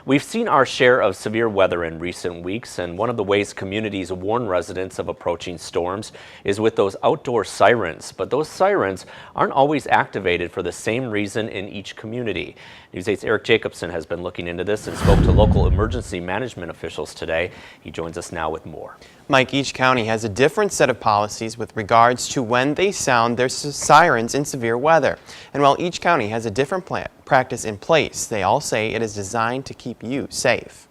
We've seen our share of severe weather in recent weeks, and one of the ways communities warn residents of approaching storms is with those outdoor sirens. But those sirens aren't always activated for the same reason in each community. News 8's Eric Jacobson has been looking into this and spoke to local emergency management officials today. He joins us now with more. Mike, each county has a different set of policies with regards to when they sound their sirens in severe weather. And while each county has a different practice in place, they all say it is designed to keep you safe.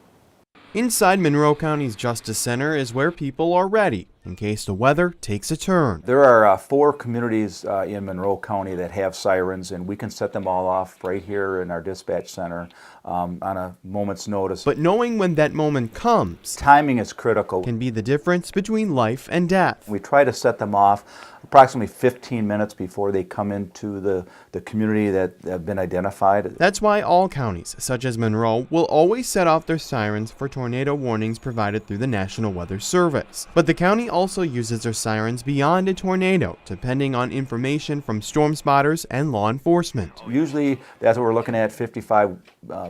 Inside Monroe County's Justice Center is where people are ready in case the weather takes a turn. There are 4 communities in Monroe County that have sirens, and we can set them all off right here in our dispatch center on a moment's notice. But knowing when that moment comes, timing is critical. Can be the difference between life and death. We try to set them off approximately 15 minutes before they come into the community that have been identified. That's why all counties, such as Monroe, will always set off their sirens for tornado warnings provided through the National Weather Service. But the county also uses their sirens beyond a tornado, depending on information from storm spotters and law enforcement. Usually, that's what we're looking at, 55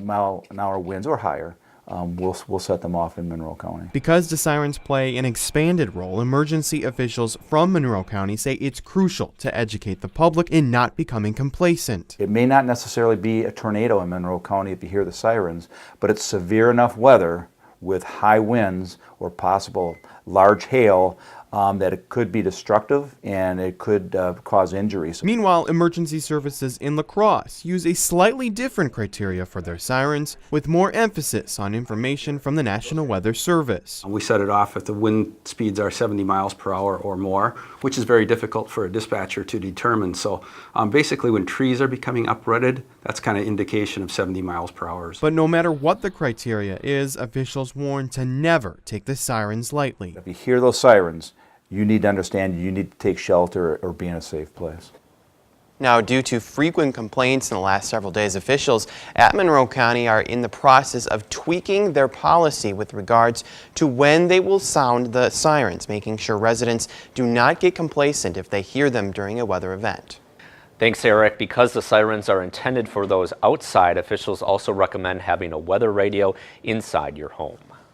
mile-an-hour winds or higher. We'll set them off in Monroe County. Because the sirens play an expanded role, emergency officials from Monroe County say it's crucial to educate the public in not becoming complacent. It may not necessarily be a tornado in Monroe County if you hear the sirens, but it's severe enough weather with high winds or possible large hail that it could be destructive and it could cause injuries. Meanwhile, emergency services in La Crosse use a slightly different criteria for their sirens, with more emphasis on information from the National Weather Service. We set it off if the wind speeds are 70 miles per hour or more, which is very difficult for a dispatcher to determine. So basically when trees are becoming uprooted, that's kind of indication of 70 miles per hour. But no matter what the criteria is, officials warn to never take the sirens lightly. If you hear those sirens, you need to understand you need to take shelter or be in a safe place. Now, due to frequent complaints in the last several days, officials at Monroe County are in the process of tweaking their policy with regards to when they will sound the sirens, making sure residents do not get complacent if they hear them during a weather event. Thanks, Eric. Because the sirens are intended for those outside, officials also recommend having a weather radio inside your home.